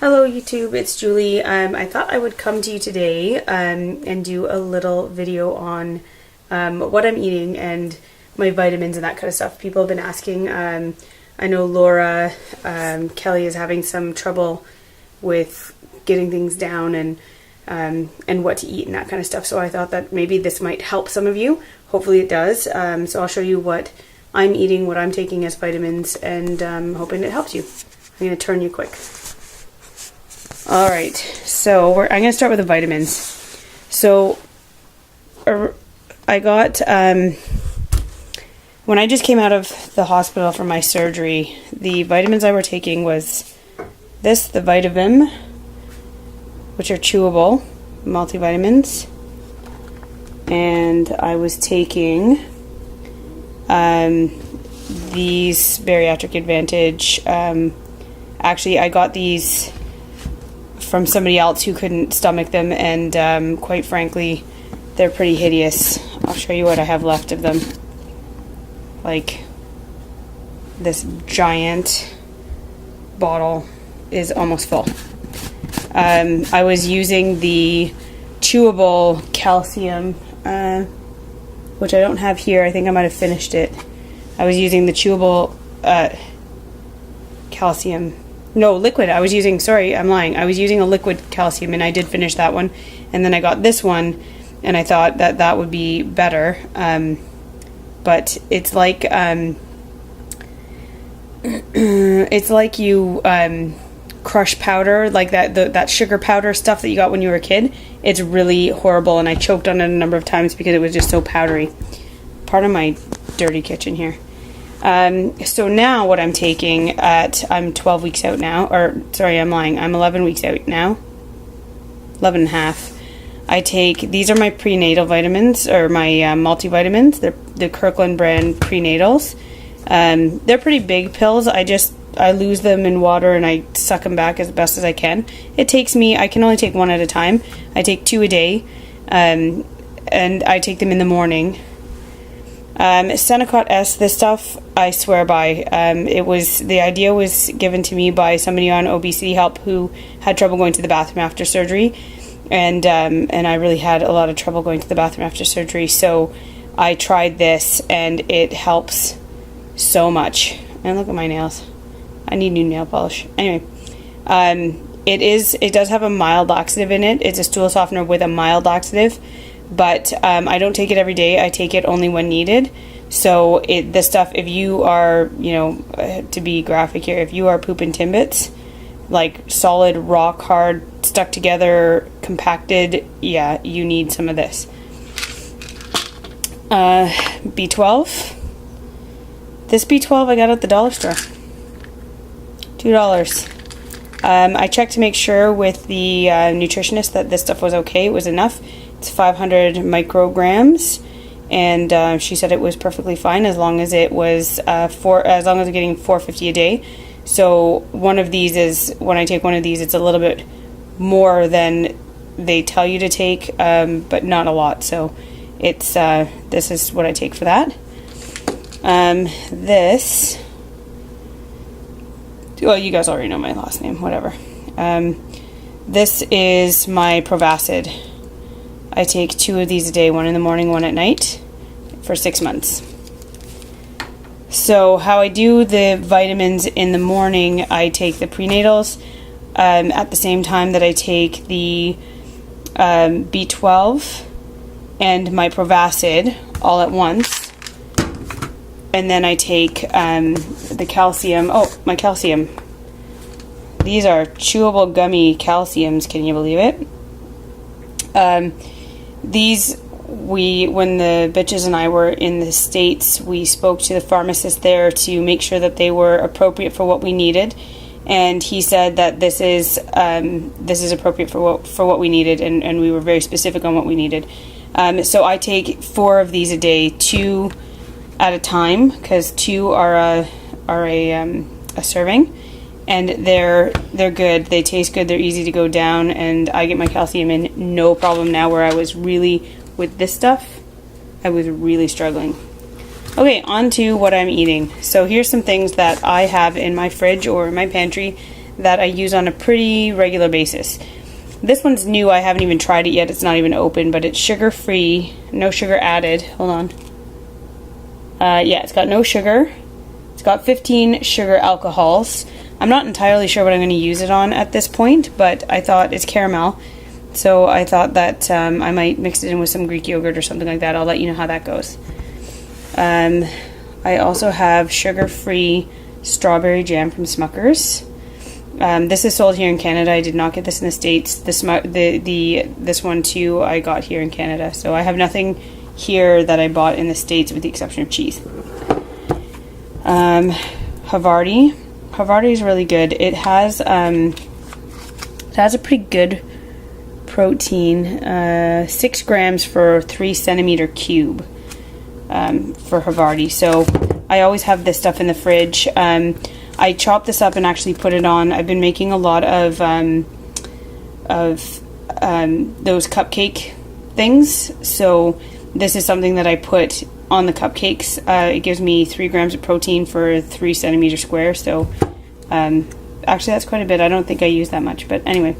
Hello YouTube, it's Julie. I thought I would come to you today and do a little video on what I'm eating and my vitamins and that kind of stuff. People have been asking. I know Laura, Kelly is having some trouble with getting things down and what to eat and that kind of stuff. So I thought that maybe this might help some of you. Hopefully it does. So I'll show you what I'm eating, what I'm taking as vitamins, and hoping it helps you. I'm going to turn you quick. Alright, so I'm going to start with the vitamins. So, I got, when I just came out of the hospital from my surgery, the vitamins I were taking was this, the Vitavim, which are chewable multivitamins, and I was taking these Bariatric Advantage. Actually, I got these from somebody else who couldn't stomach them, and quite frankly, they're pretty hideous. I'll show you what I have left of them. Like, this giant bottle is almost full. I was using the chewable calcium, which I don't have here. I think I might have finished it. I was using the chewable calcium. No, liquid. I was using, sorry, I'm lying. I was using a liquid calcium, and I did finish that one. And then I got this one, and I thought that that would be better. But it's like, it's like you crush powder, like that sugar powder stuff that you got when you were a kid. It's really horrible, and I choked on it a number of times because it was just so powdery. Part of my dirty kitchen here. So now what I'm taking I'm 12 weeks out now, or sorry, I'm lying. I'm 11 weeks out now. 11 and a half. I take, these are my prenatal vitamins, or my multivitamins. They're the Kirkland brand prenatals. They're pretty big pills. I lose them in water and I suck them back as best as I can. It takes me, I can only take one at a time. I take 2 a day, and I take them in the morning. Senecot S, this stuff I swear by. The idea was given to me by somebody on Obesity Help who had trouble going to the bathroom after surgery, and I really had a lot of trouble going to the bathroom after surgery, so I tried this and it helps so much. And look at my nails. I need new nail polish. Anyway, it does have a mild laxative in it. It's a stool softener with a mild laxative. But I don't take it every day. I take it only when needed. So this stuff, if you are, to be graphic here, if you are pooping Timbits, like solid, rock hard, stuck together, compacted, yeah, you need some of this. B12. This B12 I got at the dollar store. $2. I checked to make sure with the nutritionist that this stuff was okay. It was enough. It's 500 micrograms, and she said it was perfectly fine as long as it was as long as I'm getting 450 a day. So one of these is, when I take one of these, it's a little bit more than they tell you to take, but not a lot. So it's this is what I take for that. This, well, you guys already know my last name. Whatever. This is my Provacid. I take 2 of these a day, one in the morning, one at night, for 6 months. So how I do the vitamins in the morning, I take the prenatals at the same time that I take the B12 and my Provacid all at once. And then I take the calcium. Oh, my calcium. These are chewable gummy calciums. Can you believe it? These, when the bitches and I were in the States, we spoke to the pharmacist there to make sure that they were appropriate for what we needed, and he said that this is appropriate for what we needed, and we were very specific on what we needed. So I take 4 of these a day, 2 at a time, because 2 are a serving. And they're good. They taste good. They're easy to go down, and I get my calcium in no problem now, where I was really, with this stuff, I was really struggling. Okay, on to what I'm eating. So here's some things that I have in my fridge or in my pantry that I use on a pretty regular basis. This one's new, I haven't even tried it yet, it's not even open, but it's sugar-free, no sugar added. Hold on. Yeah, it's got no sugar. It's got 15 sugar alcohols. I'm not entirely sure what I'm going to use it on at this point, but I thought it's caramel. So I thought that I might mix it in with some Greek yogurt or something like that. I'll let you know how that goes. I also have sugar-free strawberry jam from Smucker's. This is sold here in Canada. I did not get this in the States. This one too I got here in Canada. So I have nothing here that I bought in the States with the exception of cheese. Havarti. Havarti is really good. It has a pretty good protein. 6 grams for 3 centimeter cube for Havarti. So I always have this stuff in the fridge. I chopped this up and actually put it on. I've been making a lot of those cupcake things. So this is something that I put on the cupcakes. It gives me 3 grams of protein for 3 centimeter square. So actually that's quite a bit. I don't think I use that much, but anyway.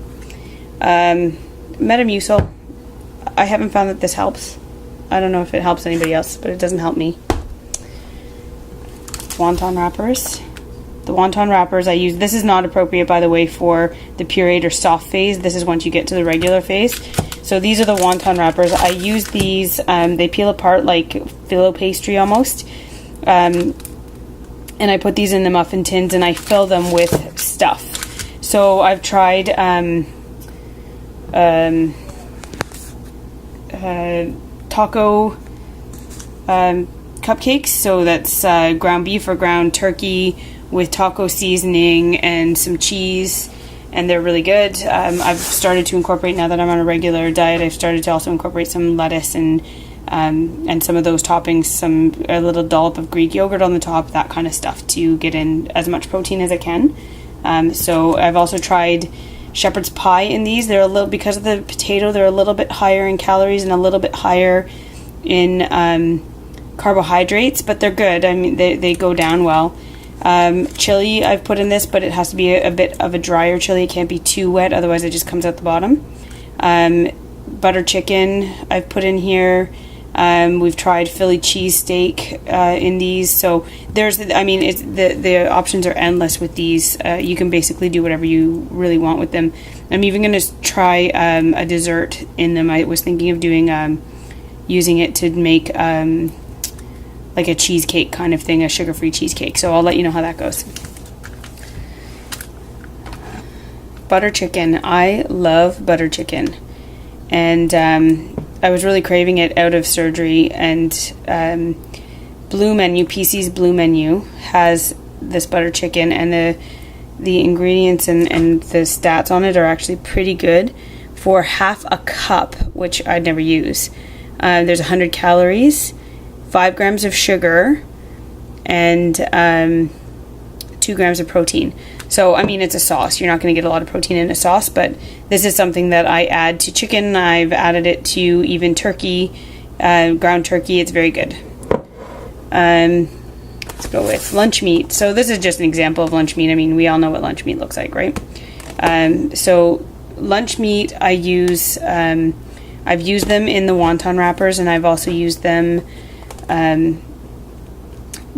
Metamucil. I haven't found that this helps. I don't know if it helps anybody else, but it doesn't help me. Wonton wrappers. The wonton wrappers I use, this is not appropriate, by the way, for the pureed or soft phase. This is once you get to the regular phase. So these are the wonton wrappers. I use these, they peel apart like phyllo pastry almost. And I put these in the muffin tins and I fill them with stuff. So I've tried taco cupcakes. So that's ground beef or ground turkey with taco seasoning and some cheese, and they're really good. I've started to incorporate, now that I'm on a regular diet, I've started to also incorporate some lettuce and some of those toppings, a little dollop of Greek yogurt on the top, that kind of stuff, to get in as much protein as I can. So I've also tried shepherd's pie in these. They're a little, because of the potato, they're a little bit higher in calories and a little bit higher in carbohydrates, but they're good. I mean, they go down well. Chili I've put in this, but it has to be a bit of a drier chili. It can't be too wet, otherwise it just comes out the bottom. Butter chicken I've put in here. We've tried Philly cheesesteak in these. So there's, I mean, the options are endless with these. You can basically do whatever you really want with them. I'm even going to try a dessert in them. I was thinking of doing using it to make like a cheesecake kind of thing, a sugar-free cheesecake. So I'll let you know how that goes. Butter chicken. I love butter chicken. And I was really craving it out of surgery, and Blue Menu, PC's Blue Menu, has this butter chicken, and the ingredients and the stats on it are actually pretty good. For half a cup, which I'd never use, there's 100 calories, 5 grams of sugar, and 2 grams of protein. So, I mean, it's a sauce. You're not going to get a lot of protein in a sauce, but this is something that I add to chicken. I've added it to even turkey, ground turkey. It's very good. Let's go with lunch meat. So this is just an example of lunch meat. I mean, we all know what lunch meat looks like, right? So lunch meat, I use, I've used them in the wonton wrappers, and I've also used them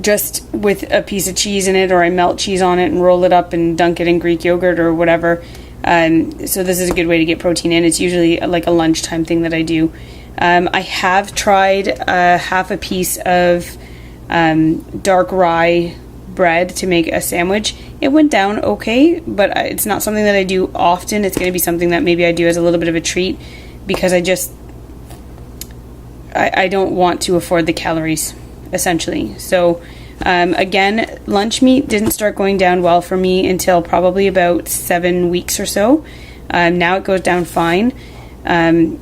just with a piece of cheese in it, or I melt cheese on it and roll it up and dunk it in Greek yogurt or whatever. So this is a good way to get protein in. It's usually like a lunchtime thing that I do. I have tried half a piece of dark rye bread to make a sandwich. It went down okay, but it's not something that I do often. It's going to be something that maybe I do as a little bit of a treat, because I don't want to afford the calories, essentially. So again, lunch meat didn't start going down well for me until probably about 7 weeks or so. Now it goes down fine. And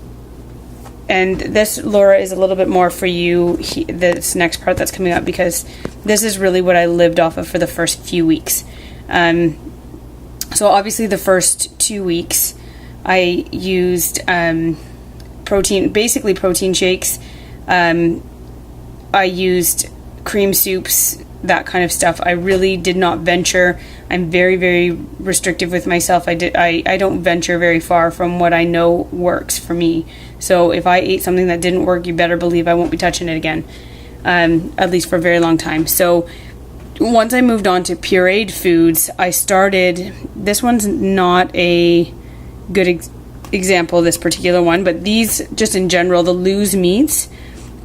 this, Laura, is a little bit more for you, this next part that's coming up, because this is really what I lived off of for the first few weeks. So obviously the first 2 weeks I used basically protein shakes. I used cream soups that kind of stuff. I really did not venture. I'm very, very restrictive with myself. I don't venture very far from what I know works for me. So if I ate something that didn't work, you better believe I won't be touching it again, at least for a very long time. So once I moved on to pureed foods, I started, this one's not a good example, this particular one, but these, just in general, the loose meats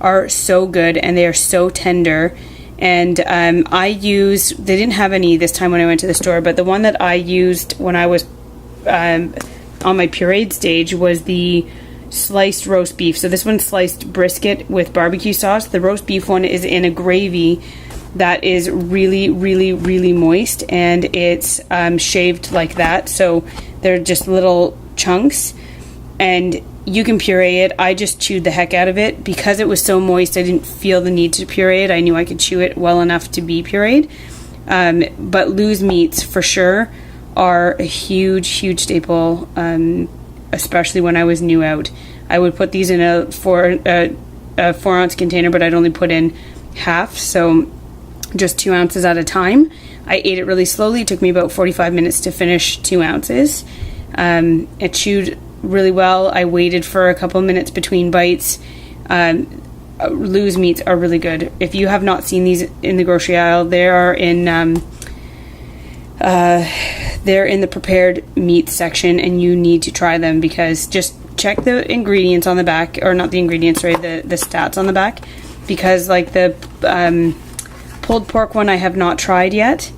are so good and they are so tender. And they didn't have any this time when I went to the store, but the one that I used when I was on my pureed stage was the sliced roast beef. So this one's sliced brisket with barbecue sauce. The roast beef one is in a gravy that is really, really, really moist, and it's shaved like that, so they're just little chunks, and you can puree it. I just chewed the heck out of it because it was so moist. I didn't feel the need to puree it. I knew I could chew it well enough to be pureed. But loose meats for sure are a huge, huge staple, especially when I was new out. I would put these in a 4-ounce container, but I'd only put in half, so just 2 ounces at a time. I ate it really slowly. It took me about 45 minutes to finish 2 ounces. It chewed really well. I waited for a couple minutes between bites. Loose meats are really good. If you have not seen these in the grocery aisle, they're in the prepared meat section, and you need to try them, because just check the ingredients on the back, or not the ingredients, sorry, the stats on the back, because like the pulled pork one I have not tried yet,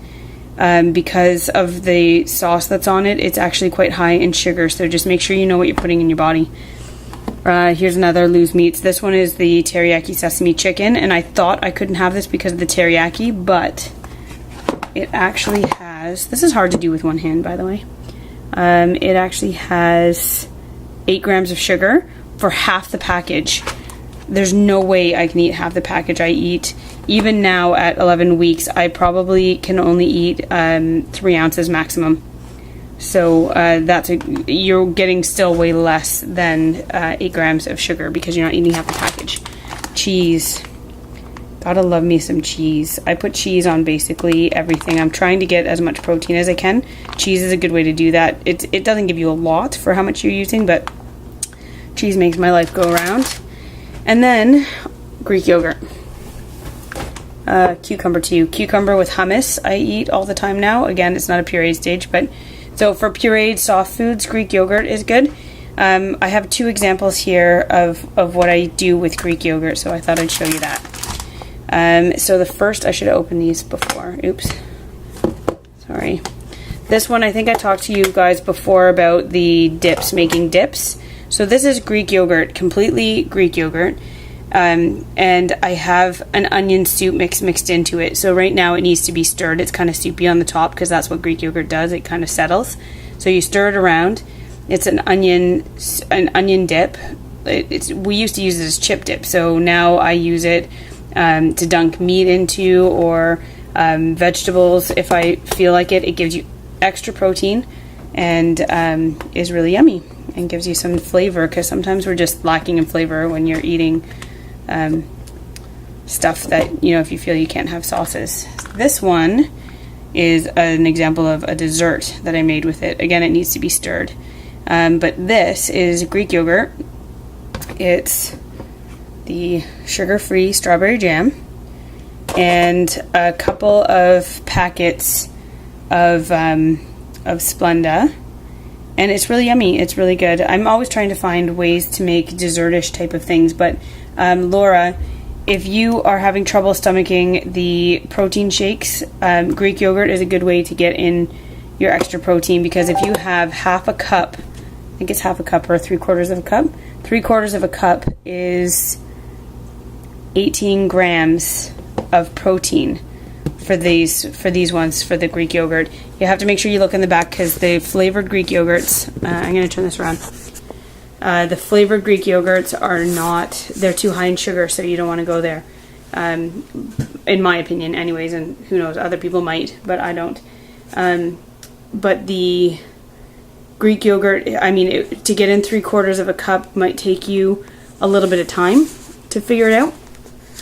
because of the sauce that's on it. It's actually quite high in sugar, so just make sure you know what you're putting in your body. Here's another loose meats. This one is the teriyaki sesame chicken, and I thought I couldn't have this because of the teriyaki, but it actually has, this is hard to do with one hand, by the way, it actually has 8 grams of sugar for half the package. There's no way I can eat half the package I eat. Even now at 11 weeks, I probably can only eat 3 ounces maximum. So you're getting still way less than 8 grams of sugar because you're not eating half the package. Cheese. Gotta love me some cheese. I put cheese on basically everything. I'm trying to get as much protein as I can. Cheese is a good way to do that. It doesn't give you a lot for how much you're using, but cheese makes my life go around. And then Greek yogurt. Cucumber too. Cucumber with hummus I eat all the time now. Again, it's not a puree stage, but so for pureed soft foods, Greek yogurt is good. I have 2 examples here of what I do with Greek yogurt, so I thought I'd show you that. So the first, I should have opened these before. Oops. Sorry. This one, I think I talked to you guys before about the dips, making dips. So this is Greek yogurt, completely Greek yogurt. And I have an onion soup mixed into it. So right now it needs to be stirred. It's kind of soupy on the top because that's what Greek yogurt does. It kind of settles. So you stir it around. It's an onion dip. We used to use it as chip dip. So now I use it to dunk meat into, or vegetables if I feel like it. It gives you extra protein and is really yummy and gives you some flavor, because sometimes we're just lacking in flavor when you're eating stuff that, you know, if you feel you can't have sauces. This one is an example of a dessert that I made with it. Again, it needs to be stirred. But this is Greek yogurt. It's the sugar-free strawberry jam and a couple of packets of Splenda. And it's really yummy. It's really good. I'm always trying to find ways to make dessertish type of things. But Laura, if you are having trouble stomaching the protein shakes, Greek yogurt is a good way to get in your extra protein, because if you have half a cup, I think it's half a cup or 3/4 of a cup. 3/4 of a cup is 18 grams of protein for these ones, for the Greek yogurt. You have to make sure you look in the back, because the flavored Greek yogurts, I'm going to turn this around. The flavored Greek yogurts are not, they're too high in sugar, so you don't want to go there. In my opinion anyways, and who knows, other people might, but I don't. But the Greek yogurt, I mean, to get in 3/4 of a cup might take you a little bit of time to figure it out,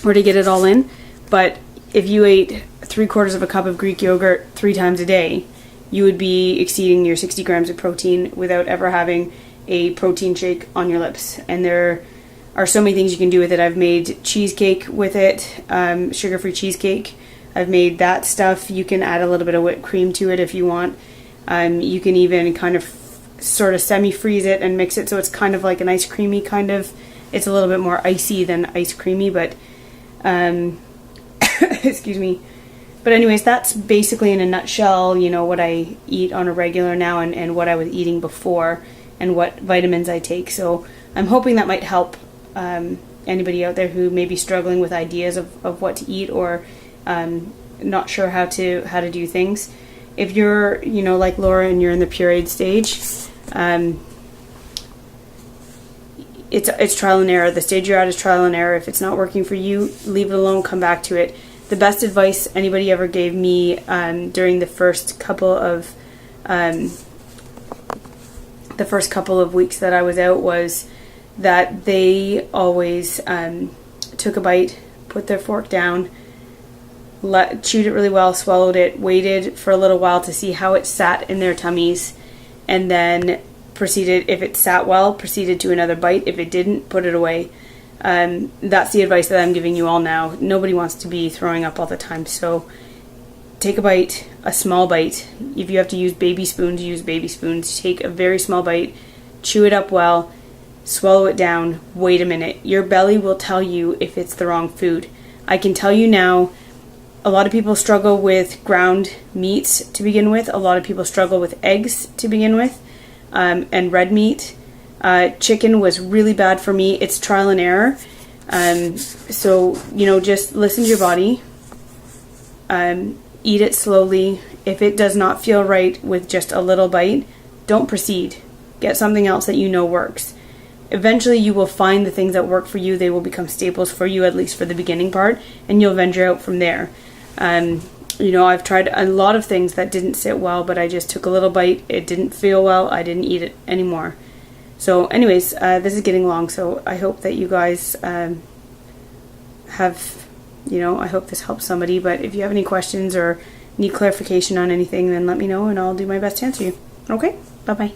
or to get it all in. But if you ate 3/4 of a cup of Greek yogurt 3 times a day, you would be exceeding your 60 grams of protein without ever having a protein shake on your lips. And there are so many things you can do with it. I've made cheesecake with it, sugar-free cheesecake. I've made that stuff. You can add a little bit of whipped cream to it if you want. You can even kind of sort of semi-freeze it and mix it so it's kind of like an ice creamy kind of. It's a little bit more icy than ice creamy, but excuse me. But anyways, that's basically in a nutshell, you know, what I eat on a regular now and what I was eating before and what vitamins I take. So I'm hoping that might help anybody out there who may be struggling with ideas of what to eat or not sure how to do things. If you're, you know, like Laura and you're in the pureed stage, it's trial and error. The stage you're at is trial and error. If it's not working for you, leave it alone, come back to it. The best advice anybody ever gave me during the first couple of weeks that I was out was that they always took a bite, put their fork down, chewed it really well, swallowed it, waited for a little while to see how it sat in their tummies, and then proceeded, if it sat well, proceeded to another bite. If it didn't, put it away. That's the advice that I'm giving you all now. Nobody wants to be throwing up all the time, so take a bite, a small bite. If you have to use baby spoons, use baby spoons. Take a very small bite, chew it up well, swallow it down, wait a minute. Your belly will tell you if it's the wrong food. I can tell you now, a lot of people struggle with ground meats to begin with. A lot of people struggle with eggs to begin with, and red meat. Chicken was really bad for me. It's trial and error. So, you know, just listen to your body. Eat it slowly. If it does not feel right with just a little bite, don't proceed. Get something else that you know works. Eventually you will find the things that work for you. They will become staples for you, at least for the beginning part, and you'll venture out from there. You know, I've tried a lot of things that didn't sit well, but I just took a little bite. It didn't feel well. I didn't eat it anymore. So anyways, this is getting long, so I hope that you guys have, you know, I hope this helps somebody. But if you have any questions or need clarification on anything, then let me know and I'll do my best to answer you. Okay? Bye-bye.